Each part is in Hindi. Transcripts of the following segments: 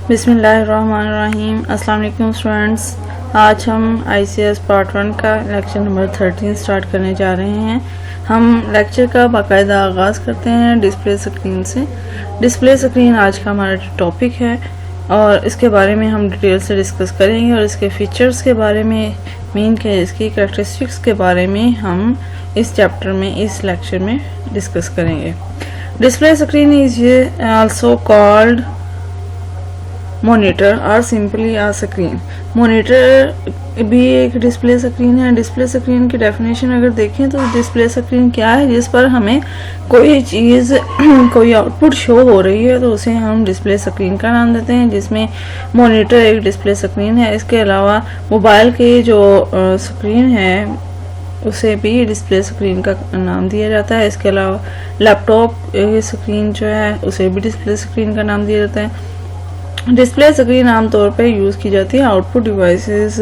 बिस्मिल्लाहिर्रहमानिर्रहीम। अस्सलाम वालेकुम स्टूडेंट्स। आज हम ICS पार्ट 1 का लेक्चर नंबर 13 स्टार्ट करने जा रहे हैं। हम लेक्चर का बाकायदा आगाज़ करते हैं डिस्प्ले स्क्रीन से। डिस्प्ले स्क्रीन आज का हमारा टॉपिक है और इसके बारे में हम डिटेल से डिस्कस करेंगे और इसके फीचर्स के बारे में, मीन के इसकी कैरेक्टरिस्टिक्स के बारे में हम इस चैप्टर में, इस लेक्चर में डिस्कस करेंगे। Display screen is also called monitor और सिंपली आ स्क्रीन। मॉनिटर भी एक डिस्प्ले स्क्रीन है। डिस्प्ले स्क्रीन की डेफिनेशन अगर देखें तो डिस्प्ले स्क्रीन क्या है, जिस पर हमें कोई चीज़ कोई आउटपुट शो हो रही है तो उसे हम डिस्प्ले स्क्रीन का नाम देते हैं, जिसमें मॉनिटर एक डिस्प्ले स्क्रीन है। इसके अलावा मोबाइल की जो स्क्रीन है उसे भी डिस्प्ले स्क्रीन का नाम दिया जाता है। इसके अलावा लैपटॉप स्क्रीन जो है उसे भी डिस्प्ले स्क्रीन का नाम दिया जाता है। डिस्प्ले स्क्रीन आमतौर पे यूज़ की जाती है, आउटपुट डिवाइसेस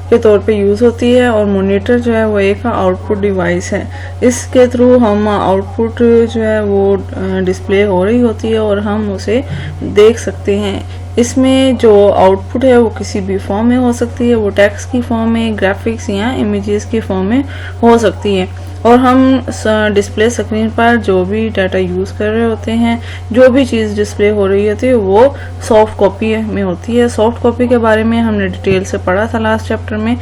के तौर पे यूज़ होती है और मॉनिटर जो है वो एक आउटपुट डिवाइस है। इसके थ्रू हम आउटपुट जो है वो डिस्प्ले हो रही होती है और हम उसे देख सकते हैं। इसमें जो आउटपुट है वो किसी भी फॉर्म में हो सकती है, वो टेक्स्ट की फॉर्म में, ग्राफिक्स या इमेजेस की फॉर्म में हो सकती है। और हम डिस्प्ले स्क्रीन पर जो भी डाटा यूज़ कर रहे होते हैं, जो भी चीज़ डिस्प्ले हो रही होती है वो सॉफ्ट कॉपी में होती है। सॉफ्ट कॉपी के बारे में हमने डिटेल से पढ़ा था लास्ट चैप्टर में।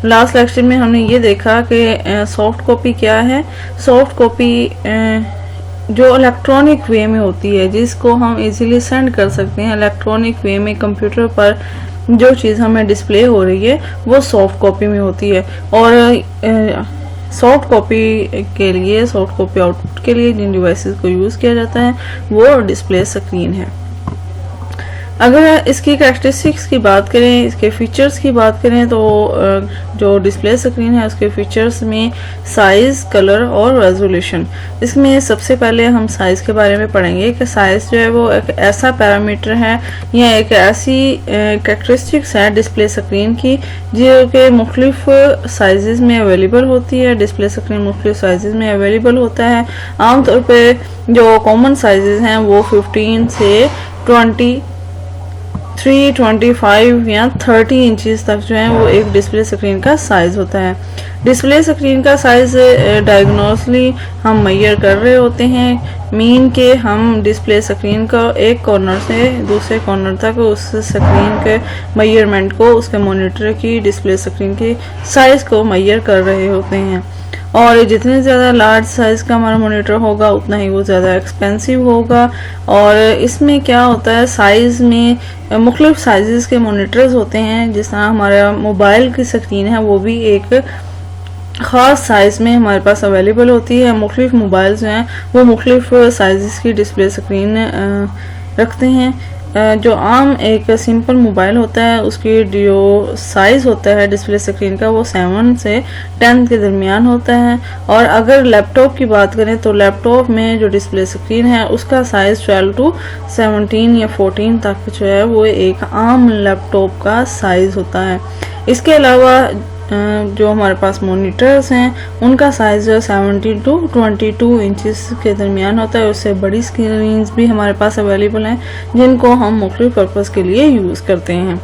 लास्ट लेक्चर में हमने ये देखा कि सॉफ्ट कॉपी क्या है। सॉफ्ट कॉपी जो इलेक्ट्रॉनिक वे में होती है, जिसको हम इजीली सेंड कर सकते हैं इलेक्ट्रॉनिक वे में, कंप्यूटर पर जो चीज़ हमें डिस्प्ले हो रही है वो सॉफ्ट कॉपी में होती है। और सॉफ्ट कॉपी के लिए, सॉफ्ट कॉपी आउटपुट के लिए जिन डिवाइसेस को यूज़ किया जाता है वो डिस्प्ले स्क्रीन है। अगर इसकी कैरेक्टरिस्टिक्स की बात करें, इसके फीचर्स की बात करें तो जो डिस्प्ले स्क्रीन है उसके फीचर्स में साइज़, कलर और रेजोल्यूशन। इसमें सबसे पहले हम साइज़ के बारे में पढ़ेंगे कि साइज़ जो है वो एक ऐसा पैरामीटर है या एक ऐसी कैरेक्टरिस्टिक्स है डिस्प्ले स्क्रीन की जो कि मुख्तलिफ साइज़ में अवेलेबल होती है। डिस्प्ले स्क्रीन मुख्तलिफ साइज़ में अवेलेबल होता है। आमतौर पर जो कॉमन साइज़ हैं वो 15 से 23, 25 या 30 इंचेस तक जो है वो एक डिस्प्ले स्क्रीन का साइज़ होता है। डिस्प्ले स्क्रीन का साइज़ डायगोनली हम मेजर कर रहे होते हैं, मीन के हम डिस्प्ले स्क्रीन का एक कॉर्नर से दूसरे कॉर्नर तक उस स्क्रीन के मेजरमेंट को, उसके मॉनिटर की, डिस्प्ले स्क्रीन की साइज़ को मेजर कर रहे होते हैं। और जितने ज़्यादा लार्ज साइज़ का हमारा मॉनिटर होगा उतना ही वो ज़्यादा एक्सपेंसिव होगा। और इसमें क्या होता है, साइज़ में मुख्तलिफ साइज़ के मॉनिटर्स होते हैं। जिस तरह हमारा मोबाइल की स्क्रीन है वो भी एक ख़ास साइज़ में हमारे पास अवेलेबल होती है। मुख्तलिफ मोबाइल्स जो हैं वो मुख्तलिफ साइज़ की डिस्प्ले स्क्रीन रखते हैं। जो आम एक सिंपल मोबाइल होता है उसकी जो साइज़ होता है डिस्प्ले स्क्रीन का वो 7 से 10 के दरमियान होता है। और अगर लैपटॉप की बात करें तो लैपटॉप में जो डिस्प्ले स्क्रीन है उसका साइज़ 12 to 17 या 14 तक जो है वो एक आम लैपटॉप का साइज़ होता है। इसके अलावा जो हमारे पास मॉनिटर्स हैं उनका साइज़ 17 to 22 इंचेस के दरमियान होता है। उससे बड़ी स्क्रीन्स भी हमारे पास अवेलेबल हैं जिनको हम मुख्तलिफ पर्पज़ के लिए यूज़ करते हैं।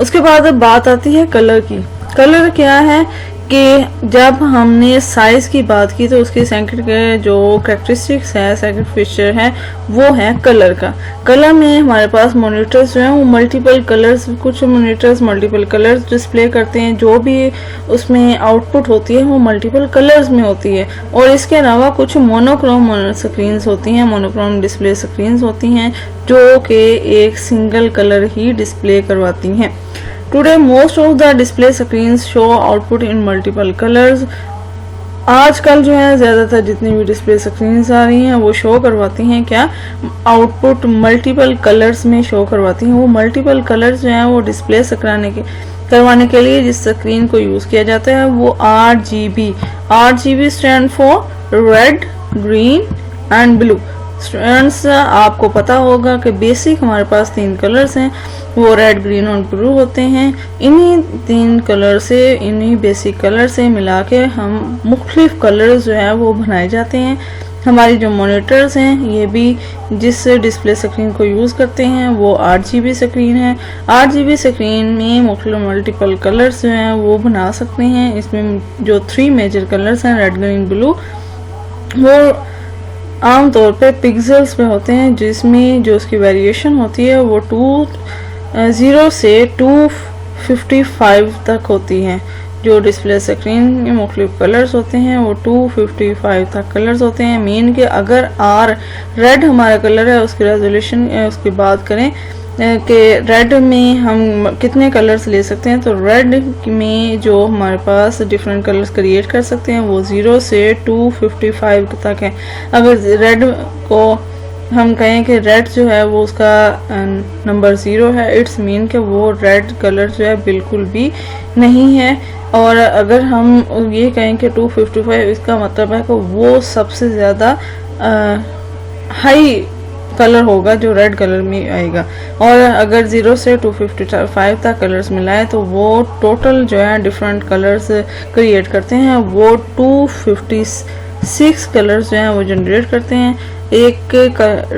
उसके बाद अब बात आती है कलर की। कलर क्या है कि जब हमने साइज़ की बात की तो उसकी सेकंड के जो कैरेक्टरिस्टिक्स है, सेकंड फीचर है वो है कलर का। कलर में हमारे पास मॉनिटर्स जो हैं वो मल्टीपल कलर्स, कुछ मॉनिटर्स मल्टीपल कलर्स डिस्प्ले करते हैं, जो भी उसमें आउटपुट होती है वो मल्टीपल कलर्स में होती है। और इसके अलावा कुछ मोनोक्रोम स्क्रीन्स होती हैं, मोनोक्रोम डिस्प्ले स्क्रीन्स होती हैं जो कि एक सिंगल कलर ही डिस्प्ले करवाती हैं। Today most of the display screens show output in multiple colors। आजकल जो है ज़्यादातर जितनी भी डिस्प्ले स्क्रीन्स आ रही हैं वो शो करवाती हैं क्या, आउटपुट मल्टीपल कलर्स में शो करवाती हैं। वो मल्टीपल कलर्स जो हैं वो डिस्प्ले करवाने के लिए जिस स्क्रीन को यूज़ किया जाता है वो RGB stand for red, green and blue. Students आपको पता होगा कि बेसिक हमारे पास 3 कलर्स हैं, वो रेड, ग्रीन और ब्लू होते हैं। इन्हीं 3 कलर से, इन्हीं बेसिक कलर से मिला के हम मुख्तलिफ कलर्स जो है वो बनाए जाते हैं। हमारी जो मॉनिटर्स हैं ये भी जिस डिस्प्ले स्क्रीन को यूज़ करते हैं वो 8GB स्क्रीन है। 8GB स्क्रीन में मल्टीपल कलर्स जो हैं वो बना सकते हैं। इसमें जो 3 मेजर कलर्स हैं रेड ग्रीन ब्लू, वो आमतौर पे पिक्सेल्स में होते हैं, जिसमें जो उसकी वेरिएशन होती है वो 0 से 255 तक होती है। जो डिस्प्ले स्क्रीन में मुख्तलिफ कलर्स होते हैं वो 255 तक कलर्स होते हैं। मीन के अगर रेड हमारा कलर है, उसकी रेजोल्यूशन उसकी बात करें कि रेड में हम कितने कलर्स ले सकते हैं, तो रेड में जो हमारे पास डिफरेंट कलर्स क्रिएट कर सकते हैं वो 0 से 255 तक है। अगर रेड को हम कहें कि रेड जो है वो उसका नंबर 0 है, इट्स मीन कि वो रेड कलर जो है बिल्कुल भी नहीं है। और अगर हम ये कहें कि 255, इसका मतलब है कि वो सबसे ज़्यादा हाई कलर होगा जो रेड कलर में आएगा। और अगर 0 से 255 तक कलर्स मिलाए तो वो टोटल जो है डिफरेंट कलर्स क्रिएट करते हैं। वो 256 कलर्स जो हैं वो जनरेट करते हैं। एक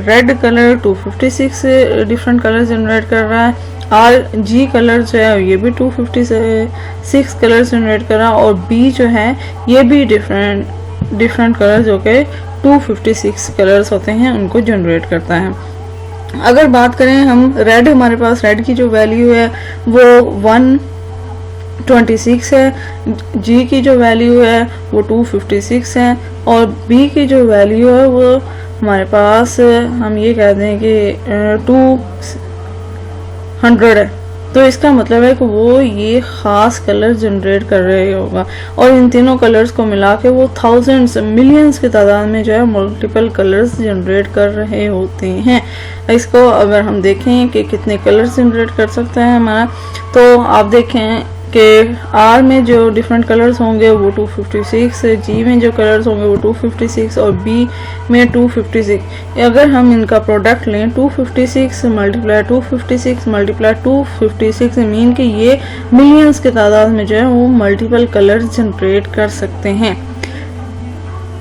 red colour 256 different colour generate कर रहा है। RG कलर जो है ये भी 256 कलर जनरेट कर रहा है, और B जो है ये भी डिफरेंट कलर जो कि 256 कलर्स होते हैं उनको जनरेट करता है। अगर बात करें हम रेड, हमारे पास रेड की जो वैल्यू है वो 126 है, G की जो वैल्यू है वो 256 है, और B की जो वैल्यू है वो हमारे पास हम ये कह दें कि 200 है। तो इसका मतलब है कि वो ये ख़ास कलर जनरेट कर रहे होगा, और इन तीनों कलर्स को मिला के वो थाउजेंड्स मिलियंस की तादाद में जो है मल्टीपल कलर्स जनरेट कर रहे होते हैं। इसको अगर हम देखें कि कितने कलर्स जनरेट कर सकता है हमारा, तो आप देखें कि R में जो डिफरेंट कलर्स होंगे वो 256, G में जो कलर्स होंगे वो 256 और B में 256। अगर हम इनका प्रोडक्ट लें 256 मल्टीप्लाई 256 मल्टीप्लाई 256 मीन कि ये मिलियंस के तादाद में जो है वो मल्टीपल कलर्स जनरेट कर सकते हैं।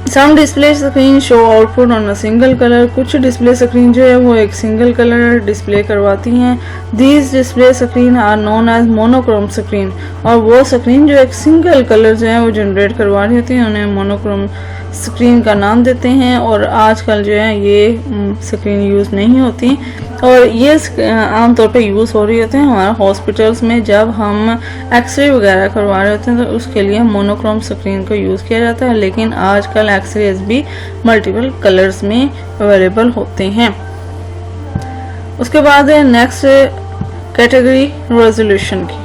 Some display screen show output on a single colour, कुछ डिस्प्ले स्क्रीन जो है वो एक सिंगल कलर डिस्प्ले करवाती हैं। These display screen are known as monochrome screen, और वो स्क्रीन जो एक सिंगल कलर जो है वो जनरेट करवा रही होती हैं उन्हें मोनोक्रोम स्क्रीन का नाम देते हैं। और आजकल जो है ये स्क्रीन यूज़ नहीं होती, और ये आमतौर पे यूज़ हो रही होते हैं हमारे हॉस्पिटल्स में जब हम एक्सरे वगैरह करवा रहे होते हैं, तो उसके लिए मोनोक्रोम स्क्रीन को यूज़ किया जाता है। लेकिन आजकल एक्सरेज भी मल्टीपल कलर्स में अवेलेबल होते हैं। उसके बाद है नेक्स्ट कैटेगरी रेजोल्यूशन की।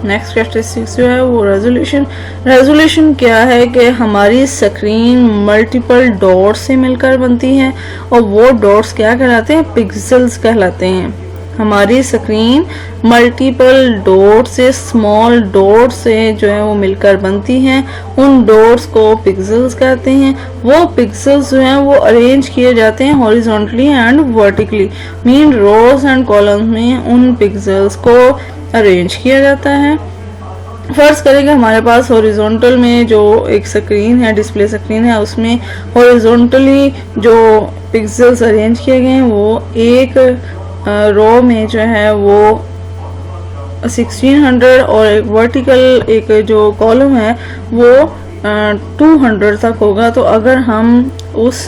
नेक्स्ट कैरेक्टरिस्टिक्स जो है वो रेजोल्यूशन क्या है कि हमारी स्क्रीन मल्टीपल डॉट्स से मिलकर बनती है, और वो डॉट्स क्या कहलाते हैं, पिक्सेल्स कहलाते हैं। हमारी स्क्रीन मल्टीपल डॉट से, स्मॉल डॉट से जो है वो मिलकर बनती हैं। उन डॉट्स को पिक्सेल्स कहते हैं। वो पिक्सेल्स जो हैं वो अरेंज किए जाते हैं horizontally and vertically, mean rows and columns में उन पिक्सेल्स को अरेंज किया जाता है। फर्ज करेंगे हमारे पास हॉरिजॉन्टल में जो एक स्क्रीन है, डिस्प्ले स्क्रीन है, उसमें हॉरिजॉन्टली जो पिक्सेल्स अरेंज किए गए हैं वो एक रो में जो है वो 1600, और एक वर्टिकल एक जो कॉलम है वो 200 तक होगा। तो अगर हम उस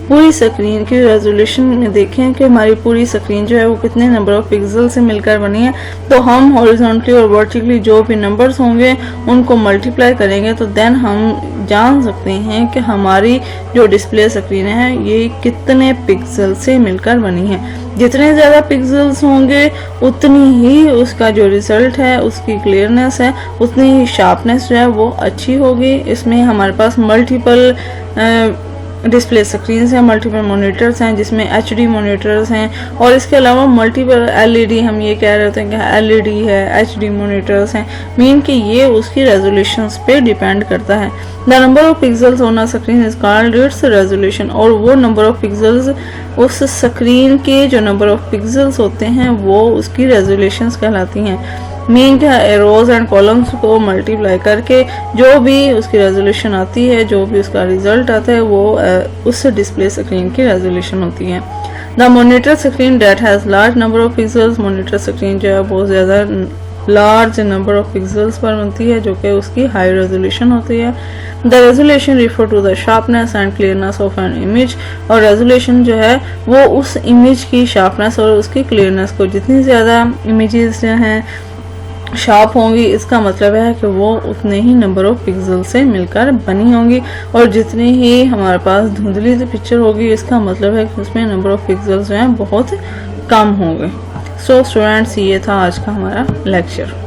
पूरी स्क्रीन की रेजोल्यूशन में देखें कि हमारी पूरी स्क्रीन जो है वो कितने नंबर ऑफ पिक्सल से मिलकर बनी है, तो हम हॉरिजॉन्टली और वर्टिकली जो भी नंबर्स होंगे उनको मल्टीप्लाई करेंगे, तो देन हम जान सकते हैं कि हमारी जो डिस्प्ले स्क्रीन है ये कितने पिक्सल से मिलकर बनी है। जितने ज़्यादा पिक्सेल्स होंगे उतनी ही उसका जो रिजल्ट है, उसकी क्लियरनेस है, उतनी ही शार्पनेस जो है वो अच्छी होगी। इसमें हमारे पास मल्टीपल डिस्प्ले स्क्रीन्स हैं, मल्टीपल मॉनिटर्स हैं जिसमें HD मॉनिटर्स हैं, और इसके अलावा मल्टीपल LED, हम ये कह रहे होते हैं कि LED है, HD मॉनिटर्स हैं, मीन कि ये उसकी रेजोल्यूशंस पे डिपेंड करता है। The number of pixels on a screen is called its resolution, और वो नंबर ऑफ पिक्सेल्स, उस स्क्रीन के जो नंबर ऑफ पिक्सेल्स होते हैं वो उसकी रेजोल्यूशंस कहलाती हैं। मीन क्या है, रोज एंड कॉलम्स को मल्टीप्लाई करके जो भी उसकी रेजोल्यूशन आती है, जो भी उसका रिजल्ट आता है, वो उस डिस्प्ले स्क्रीन की रेजोल्यूशन होती है। The monitor screen that has large number of pixels, monitor screen जो है बहुत ज़्यादा लार्ज नंबर ऑफ पिक्सल्स पर बनती है, जो कि उसकी हाई रेजोल्यूशन होती है। The resolution refer to the sharpness and clearness of an image, और रेजोल्यूशन जो है वो उस इमेज की शार्पनेस और उसकी क्लियरनेस को, जितनी ज़्यादा इमेजेस जो हैं शार्प होंगी, इसका मतलब है कि वो उतने ही नंबर ऑफ पिक्सल से मिलकर बनी होंगी, और जितनी ही हमारे पास धुंधली पिक्चर होगी, इसका मतलब है कि उसमें नंबर ऑफ पिक्सल्स जो हैं बहुत कम होंगे। सो स्टूडेंट्स, ये था आज का हमारा लेक्चर।